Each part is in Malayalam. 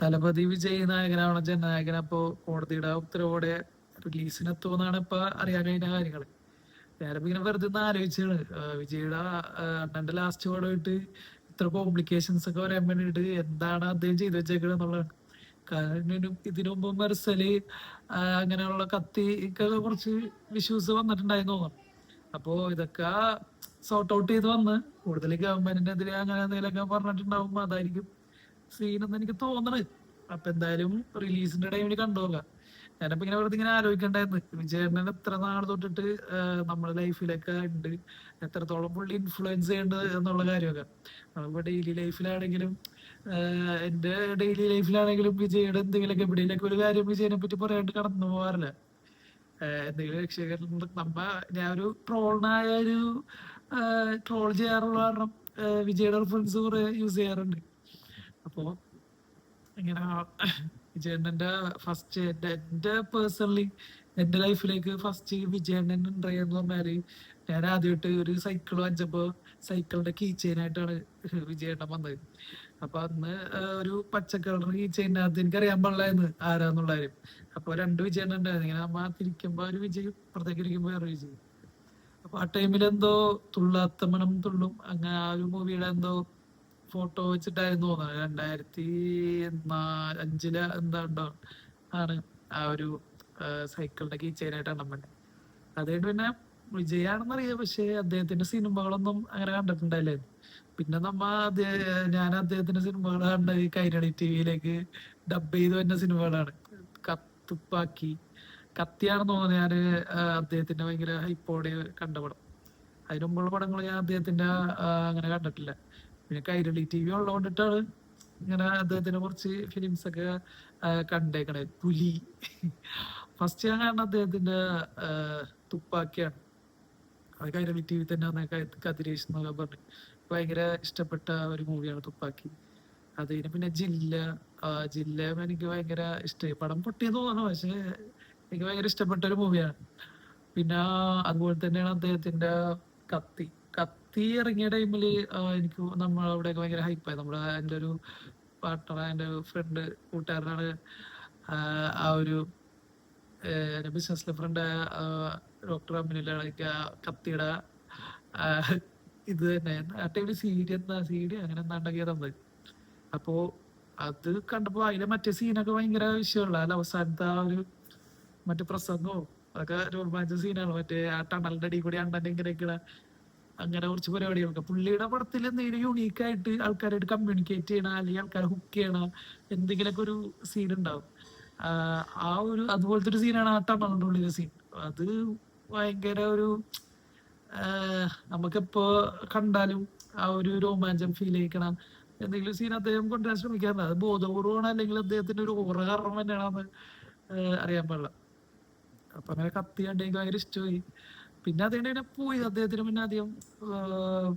തലപതി വിജയ് നായകനാവണം ജനനായകൻ അപ്പോ കോടതിയുടെ ഉത്തരവോടെ റിലീസിനെത്തുമെന്നാണ് ഇപ്പൊ അറിയാൻ കഴിഞ്ഞ കാര്യങ്ങള്. ഞാനിപ്പോ ഇങ്ങനെ വെറുതെ ഒന്ന് ആലോചിച്ചാണ് വിജയുടെ അണ്ണന്റെ ലാസ്റ്റ് പടമായിട്ട് ഇത്ര കോംപ്ലിക്കേഷൻസ് ഒക്കെ വരാൻ വേണ്ടിട്ട് എന്താണ് അദ്ദേഹം ചെയ്തു വെച്ചേക്കണത് എന്നുള്ളതാണ്. കാരണം ഇതിനു മുമ്പ് മെർസല് അങ്ങനെയുള്ള കത്തി ഒക്കെ കുറച്ച് ഇഷ്യൂസ് വന്നിട്ടുണ്ടായിരുന്നു തോന്നുന്നു. അപ്പോ ഇതൊക്കെ സോർട്ട് ഔട്ട് ചെയ്ത് വന്ന് കൂടുതൽ ഗവൺമെന്റിനെതിരെ അങ്ങനെ എന്തെങ്കിലുമൊക്കെ പറഞ്ഞിട്ടുണ്ടാവുമ്പോ അതായിരിക്കും സീനെന്ന് എനിക്ക് തോന്നണത്. അപ്പൊ എന്തായാലും റിലീസിന്റെ ടൈമിൽ കണ്ടുപോകാം. ഞാനപ്പോ ഇങ്ങനെ വെറുതെ ഇങ്ങനെ ആലോചിക്കണ്ടായിരുന്നു വിജയണ്ണൻ എത്ര നാൾ തൊട്ടിട്ട് നമ്മുടെ ലൈഫിലൊക്കെ ഉണ്ട്, എത്രത്തോളം പുള്ളി ഇൻഫ്ലുവൻസ് ചെയ്യേണ്ടത് എന്നുള്ള കാര്യമൊക്കെ. നമ്മളിപ്പോ ഡെയിലി ലൈഫിലാണെങ്കിലും എന്റെ ഡെയിലി ലൈഫിലാണെങ്കിലും വിജയുടെ എന്തെങ്കിലുമൊക്കെ എവിടെയെങ്കിലൊക്കെ ഒരു കാര്യം വിജയനെ പറ്റി പറയാണ്ട് കടന്നു പോകാറില്ല. എന്തെങ്കിലും രക്ഷകരണം ഞാൻ ഒരു ട്രോളിനായ ഒരു ട്രോൾ ചെയ്യാറുള്ള കാരണം വിജയുടെ റെഫറൻസ് കുറെ യൂസ് ചെയ്യാറുണ്ട്. അപ്പോ ഇങ്ങനെ വിജയണ്ണന്റെ ഫസ്റ്റ് എന്റെ പേഴ്സണലി എന്റെ ലൈഫിലേക്ക് ഫസ്റ്റ് വിജയണ്ണൻ ഉണ്ടായെന്ന് പറഞ്ഞാല് ഞാൻ ആദ്യമായിട്ട് ഒരു സൈക്കിൾ വാങ്ങിച്ചപ്പോ സൈക്കിളിന്റെ കീ ചെയിനായിട്ടാണ് വിജയണ്ണൻ വന്നത്. അപ്പൊ അന്ന് ഒരു പച്ച കളർ കീ ചെയിനകത്ത് എനിക്ക് അറിയാൻ പാടില്ലായിരുന്നു ആരാന്നുള്ള കാര്യം. അപ്പൊ രണ്ട് വിജയണ്ണൻ ഉണ്ടായിരുന്നു. ഇങ്ങനെ നമ്മ തിരിക്കുമ്പോ ഒരു വിജയും പുറത്തേക്ക് ഇരിക്കുമ്പോ വേറെ വിജയും. അപ്പൊ ആ ടൈമിൽ എന്തോ തുള്ളാത്ത മണം തുള്ളും അങ്ങനെ ആ ഒരു മൂവിയുടെ എന്തോ ഫോട്ടോ വെച്ചിട്ടായിരുന്നു തോന്നുന്നത് 2005 എന്താണ്ടോ ആണ് ആ ഒരു സൈക്കിളിന്റെ കീ ചെയിനായിട്ട് എണ്ണം വേണ്ടത്. അതുകൊണ്ട് പിന്നെ വിജയാണെന്നറിയാം, പക്ഷെ അദ്ദേഹത്തിന്റെ സിനിമകളൊന്നും അങ്ങനെ കണ്ടിട്ടുണ്ടായില്ലായിരുന്നു. പിന്നെ ഞാൻ അദ്ദേഹത്തിന്റെ സിനിമകൾ കണ്ട ഈ കൈരളി ടിവിയിലേക്ക് ഡബ് ചെയ്ത് വരുന്ന സിനിമകളാണ്. തുപ്പാക്കി, കത്തിയാണെന്ന് തോന്നുന്നു ഞാന് അദ്ദേഹത്തിന്റെ ഭയങ്കര ഹൈപ്പോടെ കണ്ട പടം. അതിനു മുമ്പുള്ള പടങ്ങൾ ഞാൻ അദ്ദേഹത്തിന്റെ അങ്ങനെ കണ്ടിട്ടില്ല. പിന്നെ കൈരളി ടി വി ഉള്ളതുകൊണ്ടിട്ടാണ് ഇങ്ങനെ അദ്ദേഹത്തിന് കുറച്ച് ഫിലിംസ് ഒക്കെ കണ്ടേക്കണേ. പുലി ഫസ്റ്റ് ഞാൻ കാണുന്ന അദ്ദേഹത്തിന്റെ തുപ്പാക്കിയാണ്. അത് കൈരളി ടി വി തന്നെ കതിരേഷ് എന്നൊക്കെ പറഞ്ഞു ഭയങ്കര ഇഷ്ടപ്പെട്ട ഒരു മൂവിയാണ് തുപ്പാക്കി. അതിന് പിന്നെ ജില്ല എനിക്ക് ഭയങ്കര ഇഷ്ടമായി. പടം പൊട്ടിയെന്ന് തോന്നുന്നു, പക്ഷെ എനിക്ക് ഭയങ്കര ഇഷ്ടപ്പെട്ട ഒരു മൂവിയാണ്. പിന്നെ അതുപോലെ തന്നെയാണ് അദ്ദേഹത്തിന്റെ കത്തി. കത്തി ഇറങ്ങിയ ടൈമില് എനിക്ക് നമ്മളവിടെയൊക്കെ ഭയങ്കര ഹൈപ്പായി. എൻ്റെ ഒരു പാർട്ട്ണർ, എൻ്റെ ഫ്രണ്ട്, കൂട്ടുകാരനാണ് ആ ഒരു എന്റെ ബിസിനസ്സിലെ ഫ്രണ്ട് ഡോക്ടർ അമ്മിനിലാണ് കത്തിയുടെ ഇത് തന്നെ ആ ടൈമില് സീഡി അങ്ങനെ എന്താണ്ടാക്കിയ തന്നത്. അപ്പോ അത് കണ്ടപ്പോ അതിലെ മറ്റേ സീനൊക്കെ ഭയങ്കര വിഷയമുള്ള അല്ല, അവസാനത്തെ ആ ഒരു മറ്റേ പ്രസംഗവും അതൊക്കെ രോമാഞ്ച സീനാണ്. മറ്റേ ആ ടണലിന്റെ അടി കൂടി അണ്ണന്റെ ഇങ്ങനെയൊക്കെ അങ്ങനെ കുറച്ച് പരിപാടികളൊക്കെ പുള്ളിയുടെ പടത്തിൽ എന്തെങ്കിലും യുണീക്ക് ആയിട്ട് ആൾക്കാരായിട്ട് കമ്മ്യൂണിക്കേറ്റ് ചെയ്യണ അല്ലെങ്കിൽ ആൾക്കാരെ ഹുക്ക് ചെയ്യണ എന്തെങ്കിലുമൊക്കെ ഒരു സീൻ ഉണ്ടാവും. ആ ഒരു അതുപോലത്തെ ഒരു സീനാണ് ആ ടണലിന്റെ ഉള്ളിലെ സീൻ. അത് ഭയങ്കര ഒരു നമുക്കിപ്പോ കണ്ടാലും ആ ഒരു രോമാഞ്ചം ഫീൽ ചെയ്യിക്കണം എന്തെങ്കിലും സീൻ അദ്ദേഹം കൊണ്ടുവരാൻ ശ്രമിക്കാറുണ്ട്. അത് ബോധപൂർവമാണ് അല്ലെങ്കിൽ അദ്ദേഹത്തിന്റെ ഒരു ഓറ കാരണം തന്നെയാണെന്ന് അറിയാൻ പാടില്ല. അപ്പൊ അങ്ങനെ കത്തി കണ്ടെങ്കിൽ ഭയങ്കര ഇഷ്ടമായി. പിന്നെ അതുകൊണ്ട് തന്നെ പോയി അദ്ദേഹത്തിന് പിന്നെ അധികം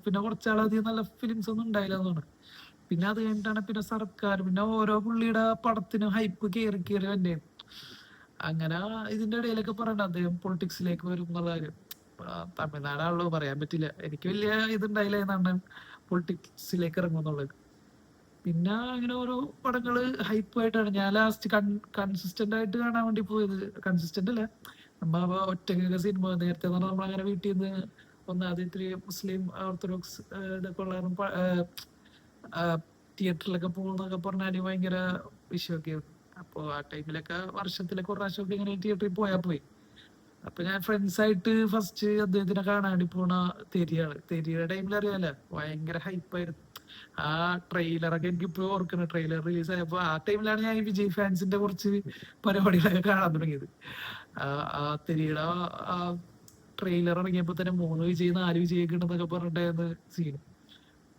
പിന്നെ കുറച്ചാളധികം നല്ല ഫിലിംസ് ഒന്നും ഉണ്ടായില്ല എന്നാണ്. പിന്നെ അത് കഴിഞ്ഞിട്ടാണ് പിന്നെ സർക്കാർ, പിന്നെ ഓരോ പുള്ളിയുടെ പടത്തിനും ഹൈപ്പ് കയറി കയറി തന്നെ. അങ്ങനെ ഇതിന്റെ ഇടയിലൊക്കെ പറയണ്ട അദ്ദേഹം പൊളിറ്റിക്സിലേക്ക് വരും എന്നുള്ള കാര്യം. തമിഴ്നാടാണല്ലോ, പറയാൻ പറ്റില്ല. എനിക്ക് വലിയ ഇതുണ്ടായില്ല എന്നാണ് പൊളിറ്റിക്സിലേക്ക് ഇറങ്ങുന്നുള്ളത്. പിന്നെ അങ്ങനെ ഓരോ പടങ്ങള് ഹൈപ്പായിട്ടാണ് ഞാൻ ലാസ്റ്റ് കൺസിസ്റ്റന്റ് ആയിട്ട് കാണാൻ വേണ്ടി പോയത്. കൺസിസ്റ്റന്റ് അല്ല, നമ്മ ഒറ്റക്കൊക്കെ സിനിമ നേരത്തെ നമ്മളങ്ങനെ വീട്ടിൽ നിന്ന് ഒന്നാമത് ഇത്തിരി മുസ്ലിം ഓർത്തഡോക്സ് ഇതൊക്കെ ഉള്ള തിയേറ്ററിലൊക്കെ പോകുന്നൊക്കെ പറഞ്ഞാല് ഭയങ്കര വിഷയമൊക്കെയായിരുന്നു. അപ്പൊ ആ ടൈമിലൊക്കെ വർഷത്തിലൊക്കെ ഒരു പ്രാവശ്യമൊക്കെ ഇങ്ങനെ തിയേറ്ററിൽ പോയി. അപ്പൊ ഞാൻ ഫ്രണ്ട്സ് ആയിട്ട് ഫസ്റ്റ് അദ്ദേഹത്തിനെ കാണാൻ വേണ്ടി പോണ തെരിയാണ്. തെരിയുടെ ടൈമിൽ അറിയാലോ ഭയങ്കര ഹൈപ്പായിരുന്നു. ആ ട്രെയിലറൊക്കെ എനിക്ക് ഇപ്പോഴും ഓർക്കണം. ട്രെയിലർ റിലീസ് ആയപ്പോ ആ ടൈമിലാണ് ഞാൻ ഈ വിജയ് ഫാൻസിന്റെ കുറച്ച് പരിപാടികളൊക്കെ കാണാൻ തുടങ്ങിയത്. ആ തെരിയുടെ ആ ട്രെയിലർ ഇറങ്ങിയപ്പോ തന്നെ 3 വിജയ് 4 വിജയ് ഒക്കെ ഉണ്ടെന്നൊക്കെ പറഞ്ഞിട്ടായിരുന്നു സീൻ.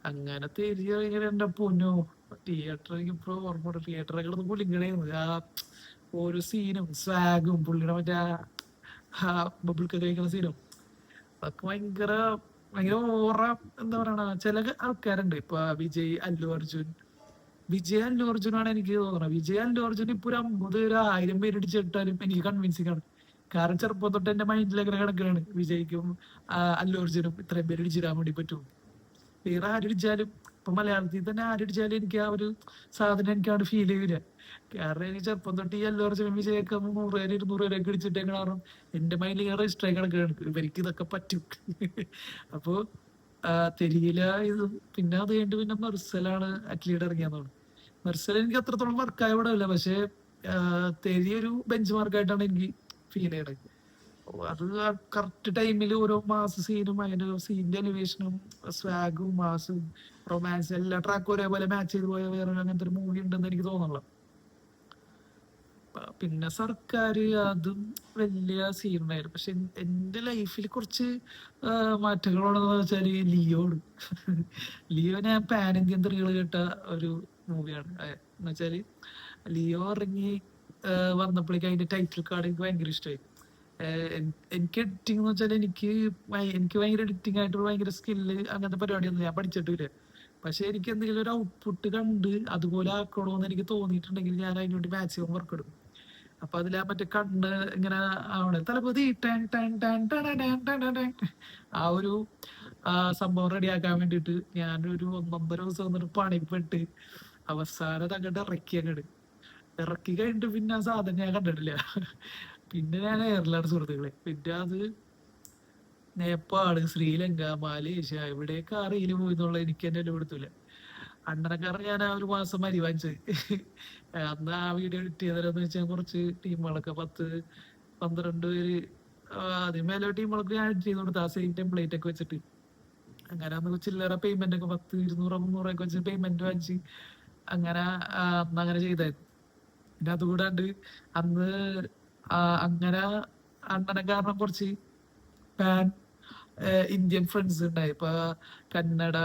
അങ്ങനെ തെരി ഇങ്ങനെ എന്റെ പൊന്നോ, തിയേറ്റർ എനിക്ക് ഇപ്പോഴും ഓർമ്മ. തിയേറ്ററൊക്കെ കിടന്ന് പുള്ളിങ്ങണേന്ന് ആ ഓരോ സീനും സ്വാഗും പുള്ളിയുടെ മറ്റേ ബബിൾക്കെ കഴിക്കുന്ന സീനും അതൊക്കെ ഭയങ്കര ഭയങ്കര ഓറ. എന്താ പറയണ, ചില ആൾക്കാരുണ്ട് ഇപ്പൊ വിജയ് അല്ലു അർജുനാണ് എനിക്ക് തോന്നുന്നത്. വിജയ് അല്ലു അർജുൻ ഇപ്പൊ ഒരു 50 ഒരു 1000 പേര് ഇടിച്ചിട്ടാലും എനിക്ക് കൺവിൻസിംഗ് ആണ്. കാരണം ചെറുപ്പം തൊട്ട് എന്റെ മൈൻഡിൽ അങ്ങനെ കിടക്കുകയാണ് വിജയ്ക്കും അല്ലു അർജുനും ഇത്രയും പേര് ഇടിച്ചിടാൻ വേണ്ടി പറ്റും. വേറെ ആരിടിച്ചാലും ഇപ്പൊ മലയാളത്തിൽ തന്നെ ആരടിച്ചാലും എനിക്ക് ആ ഒരു സാധനം എനിക്ക് അവിടെ ഫീൽ ചെയ്യില്ല. കാരണം എനിക്ക് ചെറുപ്പം തൊട്ട് ഈ എല്ലാവരും സിനിമ വിജയൊക്കെ 100 പേര് 200 പേരൊക്കെ അടിച്ചിട്ടേ കാരണം എന്റെ മൈൻഡിൽ ഞാൻ രജിസ്റ്റർ ആയി കിടക്കുകയാണ് ഇവർക്ക് ഇതൊക്കെ പറ്റും. അപ്പോ തെരിയില ഇത് പിന്നെ അത് കഴിഞ്ഞിട്ട് പിന്നെ മെർസലാണ് അറ്റ്ലീഡ് ഇറങ്ങിയെന്ന് തോന്നുന്നു. മെർസൽ എനിക്ക് അത്രത്തോളം വർക്കായ പടമില്ല, പക്ഷെ തെരി ഒരു ബെഞ്ച് മാർക്കായിട്ടാണ് എനിക്ക് ഫീൽ ചെയ്യണത്. അത് കറക്റ്റ് ടൈമിൽ ഓരോ മാസ് സീനും അതിന്റെ സീനിന്റെ അനിമേഷനും സ്വാഗും മാസും റൊമാൻസ് എല്ലാ ട്രാക്കും ഒരേപോലെ മാച്ച് ചെയ്ത് പോയ വേറെ അങ്ങനത്തെ ഒരു മൂവി ഉണ്ടെന്ന് എനിക്ക് തോന്നുന്നില്ല. പിന്നെ സർക്കാർ അതും വലിയ സീനുണ്ടായിരുന്നു. പക്ഷെ എന്റെ ലൈഫിൽ കുറച്ച് മാറ്റങ്ങളുണ്ടെന്ന് വെച്ചാല് ലിയോട്. ലിയോ ഞാൻ പാൻ ഇന്ത്യൻ തെറികൾ കേട്ട ഒരു മൂവിയാണ്. എന്ന് വെച്ചാല് ലിയോ ഇറങ്ങി വന്നപ്പോഴേക്കും അതിന്റെ ടൈറ്റിൽ കാർഡ് എനിക്ക് ഭയങ്കര ഇഷ്ടമായി. എനിക്ക് എഡിറ്റിംഗ് എന്ന് വെച്ചാൽ എനിക്ക് ഭയങ്കര എഡിറ്റിംഗ് ആയിട്ടുള്ള ഭയങ്കര സ്കില്ല് അങ്ങനത്തെ പരിപാടിയൊന്നും ഞാൻ പഠിച്ചിട്ടില്ല. പക്ഷെ എനിക്ക് എന്തെങ്കിലും ഒരു ഔട്ട്പുട്ട് കണ്ട് അതുപോലെ ആക്കണമെന്ന് എനിക്ക് തോന്നിയിട്ടുണ്ടെങ്കിൽ ഞാൻ അതിന് വേണ്ടി മാക്സിമം വർക്ക് എടുക്കും. അപ്പൊ അതിലാ മറ്റേ കണ്ണ് ഇങ്ങനെ ആവണ തലപതി ആ ഒരു സംഭവം റെഡിയാക്കാൻ വേണ്ടിയിട്ട് ഞാനൊരു 1.5 ദിവസം വന്നിട്ട് പണിപ്പെട്ട് അവസാനം അങ്ങോട്ട് ഇറക്കി കഴിഞ്ഞിട്ട് പിന്നെ ആ സാധനം ഞാൻ കണ്ടിട്ടില്ല. പിന്നെ ഞാൻ എയർലാണ് സുഹൃത്തുക്കളെ. പിന്നെ അത് നേപ്പാള്, ശ്രീലങ്ക, മലേഷ്യ എവിടെയൊക്കെ ആ റീല് പോയി എന്നുള്ള എനിക്ക് തന്നെ എടുത്തില്ല. അണ്ണനക്കാരൻ ഞാൻ ആ ഒരു മാസം മരി വാങ്ങിച്ചത്. അന്ന് ആ വീഡിയോ എഡിറ്റ് ചെയ്തതെന്ന് വെച്ചാൽ കുറച്ച് ടീമുകളൊക്കെ 10-12 പേര് ആദ്യം മേലെ ടീമുകൾക്ക് ഞാൻ എഡിറ്റ് ചെയ്ത് കൊടുത്ത ആ സെയിം ടെംപ്ലേറ്റ് ഒക്കെ വെച്ചിട്ട് അങ്ങനെ അന്ന് ചില്ലറ പേയ്മെന്റ് ഒക്കെ 10, 200, 300 ഒക്കെ വെച്ച് പേയ്മെന്റ് വാങ്ങിച്ച് അങ്ങനെ അന്ന് അങ്ങനെ ചെയ്തായിരുന്നു. പിന്നെ അതുകൂടാണ്ട് അന്ന് അങ്ങനെ അണ്ണനെ കാരണം കുറച്ച് പാൻ ഇന്ത്യൻ ഫ്രണ്ട്സ് ഉണ്ടായി. ഇപ്പൊ കന്നഡ,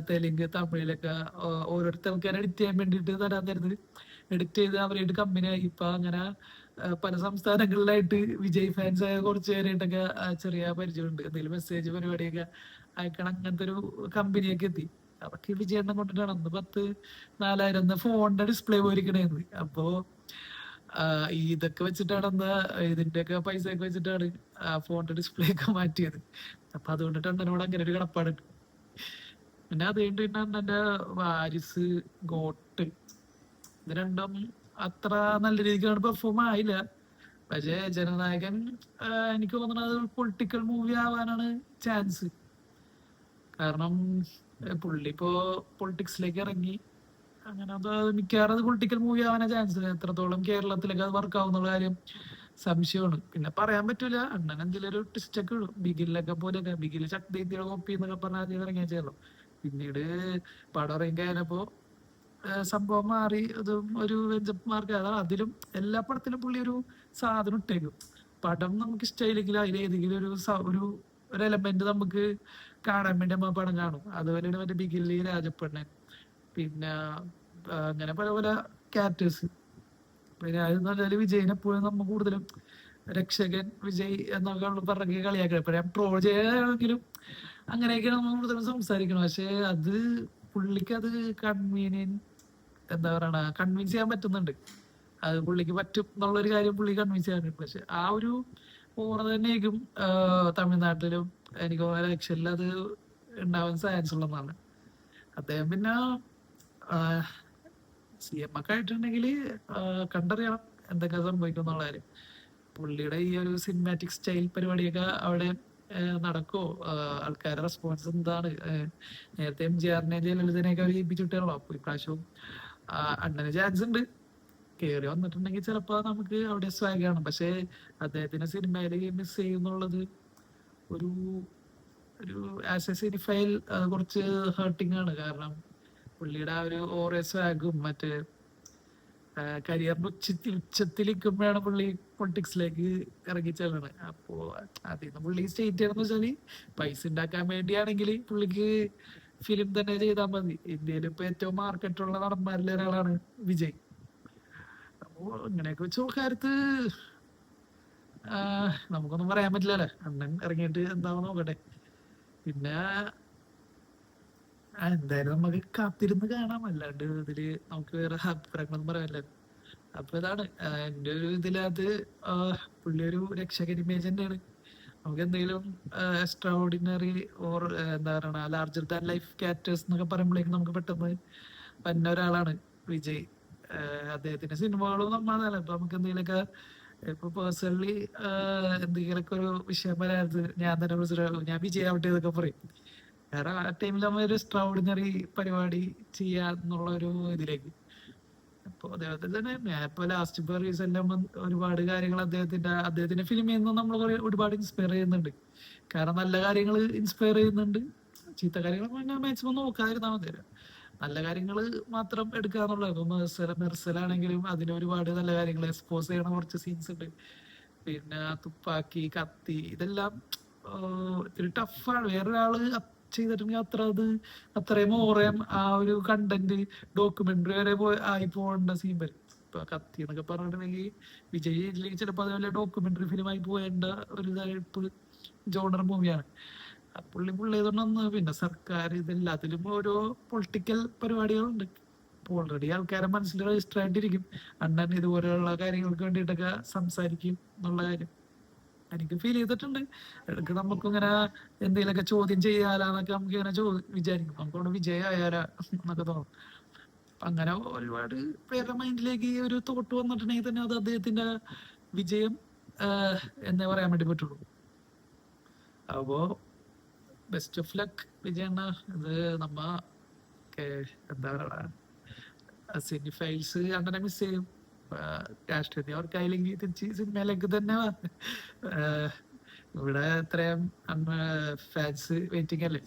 തെലുങ്ക്, തമിഴിലൊക്കെ ഓരോരുത്തർ ആൾക്കാരെ എഡിറ്റ് ചെയ്യാൻ വേണ്ടിയിട്ട് തരാൻ തരുന്നത് എഡിറ്റ് ചെയ്ത് അവരായിട്ട് കമ്പനിയായി. ഇപ്പൊ അങ്ങനെ പല സംസ്ഥാനങ്ങളിലായിട്ട് വിജയ് ഫാൻസ് ആയ കുറച്ച് പേരായിട്ടൊക്കെ ചെറിയ പരിചയമുണ്ട്. എന്തെങ്കിലും മെസ്സേജ് പരിപാടിയൊക്കെ അയക്കണം അങ്ങനത്തെ ഒരു കമ്പനിയൊക്കെ എത്തി. അതൊക്കെ വിജയെണ്ണം കൊണ്ടിട്ടാണ് അന്ന് 10,000-4,000 ഫോണിന്റെ ഡിസ്പ്ലേ പോയിരിക്കണേന്ന്. അപ്പോ ഇതൊക്കെ വെച്ചിട്ടാണ് അന്ന് ഇതിന്റെയൊക്കെ പൈസ ഒക്കെ വെച്ചിട്ടാണ് ഫോണിന്റെ ഡിസ്പ്ലേ ഒക്കെ മാറ്റിയത്. അപ്പൊ അതുകൊണ്ടിട്ടാണ് എന്നോട് അങ്ങനെ ഒരു കടപ്പാടുണ്ട്. പിന്നെ അത് കഴിഞ്ഞിട്ട് പിന്നെ എന്റെ വാരിസ്, ഗോട്ട് ഇത് രണ്ടും അത്ര നല്ല രീതിക്ക് പെർഫോം ആയില്ല. പക്ഷേ ജനനായകൻ എനിക്ക് തോന്നുന്നത് പൊളിറ്റിക്കൽ മൂവി ആവാനാണ് ചാൻസ്. കാരണം പുള്ളി ഇപ്പോ പൊളിറ്റിക്സിലേക്ക് ഇറങ്ങി അങ്ങനെ അത് മിക്കവാറും അത് പൊളിറ്റിക്കൽ മൂവി ആവാനാ ചാൻസ്. എത്രത്തോളം കേരളത്തിലൊക്കെ അത് വർക്ക് ആവുന്നുള്ള കാര്യം സംശയമാണ്. പിന്നെ പറയാൻ പറ്റൂല, അണ്ണൻ എന്തെങ്കിലും ഒരു ട്വിസ്റ്റ് ഒക്കെ ഇടും. ബിഗിലൊക്കെ പോലെയൊക്കെ ബിഗില് ശക്തിയുടെ കോപ്പി എന്നൊക്കെ പറഞ്ഞാൽ ആദ്യം ഇറങ്ങിയ ചേർന്നു. പിന്നീട് പടം ഇറങ്ങി കഴിഞ്ഞപ്പോ സംഭവം മാറി. അതും ഒരു വെഞ്ചപ്പ്മാർക്ക് അതാണ്. അതിലും എല്ലാ പടത്തിലും പുള്ളി ഒരു സാധനം ഇട്ടേക്കും. പടം നമുക്ക് ഇഷ്ടമായില്ലെങ്കിൽ അതിലേതെങ്കിലും ഒരു എലമെന്റ് നമുക്ക് കാണാൻ വേണ്ടി നമ്മൾ പടം കാണും. അതുപോലെയാണ് മറ്റേ ബിഗിലി, രാജപ്പണ്ണൻ, പിന്നെ അങ്ങനെ പല പല ക്യാരക്ടേഴ്സ്. പിന്നെ അതെന്ന് പറഞ്ഞാല് വിജയിനെ എപ്പോഴും നമ്മൾ കൂടുതലും രക്ഷകൻ വിജയ് എന്നൊക്കെ പറഞ്ഞ കളിയാക്കണം. ഇപ്പൊ ഞാൻ ട്രോൾ ചെയ്യാണെങ്കിലും അങ്ങനെയൊക്കെയാണ് നമ്മൾ കൂടുതലും സംസാരിക്കണം. പക്ഷെ അത് പുള്ളിക്ക് അത് എന്താ പറയണ കൺവിൻസ് ചെയ്യാൻ പറ്റുന്നുണ്ട്. അത് പുള്ളിക്ക് പറ്റും എന്നുള്ളൊരു കാര്യം പുള്ളി കൺവിൻസ് ചെയ്യാനുണ്ട്. പക്ഷെ ആ ഒരു ഓറ തന്നെയായിരിക്കും തമിഴ്നാട്ടിലും എനിക്ക് ഇലക്ഷനിൽ അത് ഉണ്ടാവാൻ ചാൻസ് ഉള്ളതാണ്. അദ്ദേഹം പിന്നെ CM ഒക്കെ ആയിട്ടുണ്ടെങ്കിൽ കണ്ടറിയണം എന്തൊക്കെ സംഭവിക്കും എന്നുള്ള കാര്യം. പുള്ളിയുടെ ഈ ഒരു സിനിമാറ്റിക് സ്റ്റൈൽ പരിപാടിയൊക്കെ അവിടെ നടക്കോ, ആൾക്കാരുടെ റെസ്പോൺസ് എന്താണ്? നേരത്തെ MGR-നെ ജയലളിതനെയൊക്കെ ജയിപ്പിച്ചിട്ടാണല്ലോ. അപ്പൊ ഇപ്രാവശ്യവും അണ്ണന് ചാൻസ് ഉണ്ട്. കേറി വന്നിട്ടുണ്ടെങ്കിൽ ചിലപ്പോ നമുക്ക് അവിടെ സ്വാഗ് കാണും. പക്ഷെ അദ്ദേഹത്തിന്റെ സിനിമയില് മിസ് ചെയ്യുന്നുള്ളത് ഒരു ഒരു ആസ് എ സിനിഫൈൽ കുറച്ച് ഹേർട്ടിങ് ആണ്. കാരണം പുള്ളിയുടെ ആ ഒരു ഓരോ സ്വാഗും മറ്റേ കരിയറിന്റെ ഉച്ചത്തിലിരിക്കുമ്പോഴാണ് പുള്ളി പൊളിറ്റിക്സിലേക്ക് ഇറങ്ങി ചെല്ലണത്. അപ്പോ അതിന്ന് പുള്ളി സ്റ്റേറ്റ് ചെയ്യണമെന്ന് വെച്ചാല് പൈസ ഉണ്ടാക്കാൻ വേണ്ടിയാണെങ്കിൽ പുള്ളിക്ക് ഫിലിം തന്നെ ചെയ്താൽ മതി. ഇന്ത്യയിൽ ഇപ്പൊ ഏറ്റവും മാർക്കറ്റുള്ള നടന്മാരിൽ ഒരാളാണ് വിജയ്. അപ്പോ ഇങ്ങനെയൊക്കെ വെച്ച് നോക്കാരത്ത് നമുക്കൊന്നും പറയാൻ പറ്റില്ലല്ലേ. അണ്ണൻ ഇറങ്ങിയിട്ട് എന്താവും നോക്കട്ടെ. പിന്നെ എന്തായാലും നമുക്ക് കാത്തിരുന്ന് കാണാം. അല്ലാണ്ട് ഇതില് നമുക്ക് വേറെ അഭിപ്രായങ്ങളൊന്നും പറയാനില്ല. അപ്പൊ ഇതാണ് എന്റെ ഒരു ഇതിലത് പുള്ളി ഒരു രക്ഷകൻ ഇമേജ് തന്നെയാണ്. നമുക്ക് എന്തെങ്കിലും എക്സ്ട്രാ ഓർഡിനറി ഓർ എന്താ പറയണ ലാർജർ ദാൻ ലൈഫ് ക്യാരക്ടേഴ്സ് എന്നൊക്കെ പറയുമ്പോഴേക്കും നമുക്ക് പെട്ടെന്ന് വന്ന ഒരാളാണ് വിജയ്. അദ്ദേഹത്തിന്റെ സിനിമകളും നമ്മളല്ല. ഇപ്പൊ നമുക്ക് എന്തെങ്കിലുമൊക്കെ ഇപ്പൊ പേഴ്സണലി എന്തെങ്കിലുമൊക്കെ ഒരു വിഷയം വരാത് ഞാൻ തന്നെ വിളിച്ചിട്ട് ഞാൻ വിജയ് ആവട്ടെ എന്നൊക്കെ പറയും. കാരണം ആ ടൈമിൽ നമ്മൾ ഒരു എക്സ്ട്രാ ഓർഡിനറി പരിപാടി ചെയ്യാന്നുള്ള ഒരു ഇതിലേക്ക്. അപ്പൊ അദ്ദേഹത്തിന് തന്നെ ഞാൻ ഇപ്പൊ ലാസ്റ്റ് ഇപ്പൊ റീസെന്റ് ഒരുപാട് കാര്യങ്ങൾ അദ്ദേഹത്തിന്റെ ഫിലിമിൽ നിന്ന് നമ്മൾ ഒരുപാട് ഇൻസ്പയർ ചെയ്യുന്നുണ്ട്. കാരണം നല്ല കാര്യങ്ങൾ ഇൻസ്പയർ ചെയ്യുന്നുണ്ട്, ചീത്ത കാര്യങ്ങൾ മാക്സിമം നോക്കാതിരുന്നാൽ മതി. നല്ല കാര്യങ്ങൾ മാത്രം എടുക്കുക എന്നുള്ളത്. ഇപ്പൊ മെർസലാണെങ്കിലും അതിന് ഒരുപാട് നല്ല കാര്യങ്ങൾ എക്സ്പോസ് ചെയ്യണ കുറച്ച് സീൻസ് ഉണ്ട്. പിന്നെ തുപ്പാക്കി, കത്തി, ഇതെല്ലാം ഇത്തിരി ടഫാണ്. വേറൊരാള് ചെയ്തിട്ടുണ്ടെങ്കിൽ അത്രയും ഓറയും ആ ഒരു കണ്ടന്റ് ഡോക്യുമെന്ററി വരെ ആയി പോകേണ്ട സീൻ വരും. ഇപ്പൊ കത്തി എന്നൊക്കെ പറഞ്ഞിട്ടുണ്ടെങ്കിൽ വിജയ് ഇല്ലെങ്കിൽ ചിലപ്പോ അതേപോലെ ഡോക്യുമെന്ററി ഫിലിമായി പോകേണ്ട ഒരു ടൈപ്പ് ജോണർ മൂവിയാണ്. പുള്ളി ചെയ്തോണ്ടൊന്ന് പിന്നെ സർക്കാർ ഇതെല്ലാത്തിലും ഓരോ പൊളിറ്റിക്കൽ പരിപാടികളുണ്ട്. അപ്പൊ ഓൾറെഡി ആൾക്കാരെ മനസ്സിൽ രജിസ്റ്റർ ആയിട്ടിരിക്കും അണ്ണൻ ഇതുപോലെയുള്ള കാര്യങ്ങൾക്ക് വേണ്ടിയിട്ടൊക്കെ സംസാരിക്കും എന്നുള്ള കാര്യം എനിക്ക് ഫീൽ ചെയ്തിട്ടുണ്ട്. ഇടയ്ക്ക് നമുക്കിങ്ങനെ എന്തെങ്കിലുമൊക്കെ ചോദ്യം ചെയ്യാലാന്നൊക്കെ നമുക്ക് ഇങ്ങനെ വിചാരിക്കും, നമുക്കവിടെ വിജയായാലാ എന്നൊക്കെ തോന്നും. അപ്പൊ അങ്ങനെ ഒരുപാട് പേരുടെ മൈൻഡിലേക്ക് ഈ ഒരു തോട്ട് വന്നിട്ടുണ്ടെങ്കിൽ തന്നെ അത് അദ്ദേഹത്തിന്റെ വിജയം എന്നേ പറയാൻ വേണ്ടി പറ്റുള്ളൂ. അപ്പോ ബെസ്റ്റ് ഓഫ് ലക്ക് വിജയണ്ണ. ഇത് നമ്മ എന്താ പറയുക സിനിഫൈൽസ് അങ്ങനെ മിസ് ചെയ്യും. രാഷ്ട്രീയത്തിൽ അവർക്കായില്ലെങ്കിൽ തിരിച്ച് സിനിമയിലേക്ക് തന്നെ ഇവിടെ എത്രയും ഫാൻസ് വെയിറ്റിംഗ് അല്ലേ.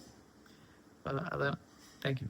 അതാണ്. Thank you.